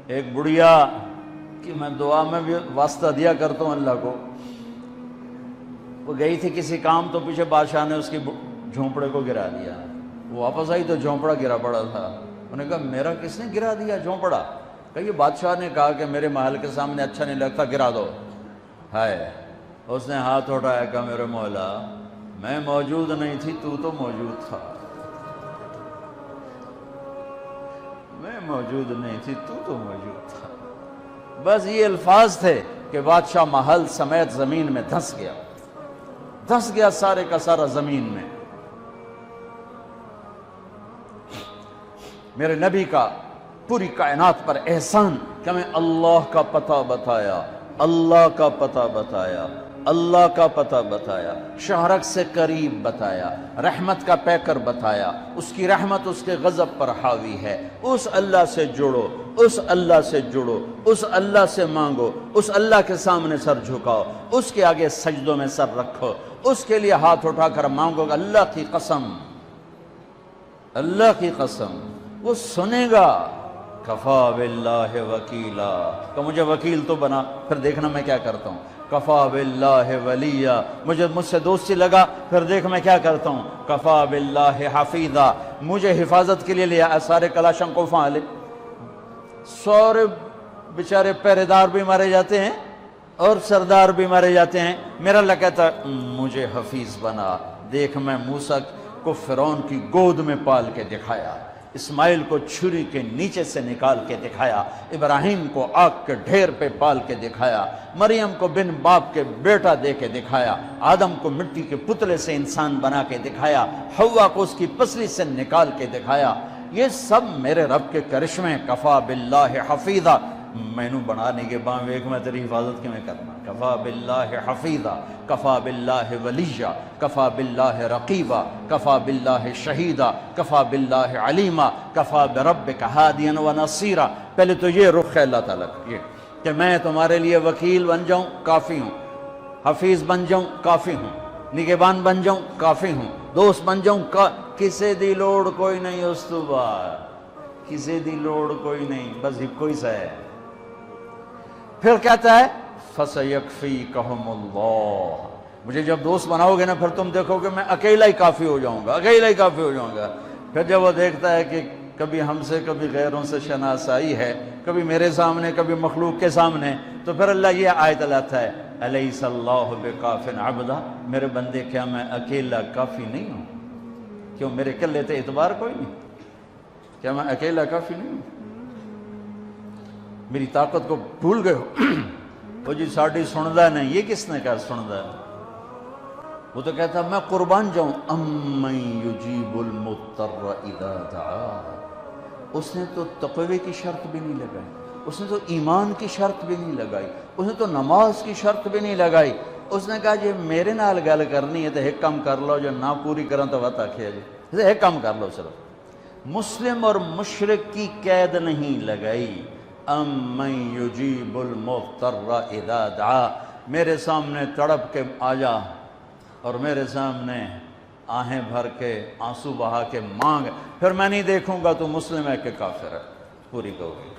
ایک بڑھیا کہ میں دعا میں بھی واسطہ دیا کرتا ہوں اللہ کو، وہ گئی تھی کسی کام، تو پیچھے بادشاہ نے اس کی جھونپڑے کو گرا دیا۔ وہ واپس آئی تو جھونپڑا گرا پڑا تھا۔ انہوں نے کہا میرا کس نے گرا دیا جھونپڑا؟ کہ یہ بادشاہ نے کہا کہ میرے محل کے سامنے اچھا نہیں لگتا، گرا دو۔ ہائے، اس نے ہاتھ اٹھایا، کہا میرے مولا میں موجود نہیں تھی، تو موجود تھا، میں موجود نہیں تھی، تو موجود تھا۔ بس یہ الفاظ تھے کہ بادشاہ محل سمیت زمین میں دھنس گیا سارے کا سارا زمین میں۔ میرے نبی کا پوری کائنات پر احسان کہ میں اللہ کا پتہ بتایا، اللہ کا پتہ بتایا، اللہ کا پتہ بتایا، شہرک سے قریب بتایا، رحمت کا پیکر بتایا، اس کی رحمت اس کے غضب پر حاوی ہے، اس اللہ سے جڑو، اس اللہ سے جڑو، اس اللہ سے مانگو، اس اللہ کے سامنے سر جھکاؤ، اس کے آگے سجدوں میں سر رکھو، اس کے لیے ہاتھ اٹھا کر مانگو گا۔ اللہ کی قسم، اللہ کی قسم وہ سنے گا۔ کفا باللہ وکیلا، کہ مجھے وکیل تو بنا، پھر دیکھنا میں کیا کرتا ہوں۔ کفا باللہ ولیہ، مجھ سے دوستی لگا، پھر دیکھ میں کیا کرتا ہوں۔ کفا باللہ حفیظا، مجھے حفاظت کے لیے لیا سارے کلاشن کو فعال، سورے بیچارے پہرے دار بھی مارے جاتے ہیں اور سردار بھی مارے جاتے ہیں، میرا اللہ کہتا مجھے حفیظ بنا۔ دیکھ میں موسیٰ کو فرعون کی گود میں پال کے دکھایا، اسماعیل کو چھری کے نیچے سے نکال کے دکھایا، ابراہیم کو آگ کے ڈھیر پہ پال کے دکھایا، مریم کو بن باپ کے بیٹا دے کے دکھایا، آدم کو مٹی کے پتلے سے انسان بنا کے دکھایا، حوا کو اس کی پسلی سے نکال کے دکھایا۔ یہ سب میرے رب کے کرشمے۔ کفا باللہ حفیظا، میں نو بنانے کے بعد ایک میں تیری حفاظت کی میں کرنا۔ کفا باللہ حفیظا، کفا باللہ ولیہ، کفا باللہ رقیبا، کفا باللہ شہیدا، کفا باللہ علیما، کفا بربک ہادیا و نصیرا۔ پہلے تو یہ رخ ہے اللہ تعالیٰ کا، یہ کہ میں تمہارے لیے وکیل بن جاؤں، کافی ہوں، حفیظ بن جاؤں، کافی ہوں، نگہبان بن جاؤں، کافی ہوں، دوست بن جاؤں، کسے دی لوڑ کوئی نہیں اس تو بعد، کسے دی لوڑ کوئی نہیں، بس کوئی سا ہے۔ پھر کہتا ہے فَسَيَكْفِيكَهُمُ اللَّهُ، مجھے جب دوست بناؤ گے نا پھر تم دیکھو کہ میں اکیلا ہی کافی ہو جاؤں گا، اکیلا ہی کافی ہو جاؤں گا۔ پھر جب وہ دیکھتا ہے کہ کبھی ہم سے کبھی غیروں سے شناسائی ہے، کبھی میرے سامنے کبھی مخلوق کے سامنے، تو پھر اللہ یہ آیت لاتا ہے أَلَيْسَ اللَّهُ بِكَافٍ عَبْدًا، میرے بندے کیا میں اکیلا کافی نہیں ہوں؟ کیوں میرے کلے تے اعتبار کوئی نہیں؟ کیا میں اکیلا کافی نہیں ہوں؟ میری طاقت کو بھول گئے ہو؟ وہ جی ساڑھی سندہ نہیں، یہ کس نے کہا سندہ؟ وہ تو کہتا میں قربان جاؤں، أَمَّنْ يُجِيبُ الْمُضْطَرَّ إِذَا دَعَاهُ۔ اس نے تو تقوی کی شرط بھی نہیں لگائی، اس نے تو ایمان کی شرط بھی نہیں لگائی، اس نے تو نماز کی شرط بھی نہیں لگائی۔ اس نے کہا جی میرے نال گل کرنی ہے تو ایک کام کر لو، جو نہ پوری کریں تو وقت آکھے جی ایک کام کر لو صرف۔ مسلم اور مشرک کی قید نہیں لگائی۔ أَمَّنْ يُجِيبُ الْمُضْطَرَّ إِذَا دَعَا، میرے سامنے تڑپ کے آ جا اور میرے سامنے آہیں بھر کے آنسو بہا کے مانگ، پھر میں نہیں دیکھوں گا تو مسلم ہے کہ کافر ہے، پوری کہو گی۔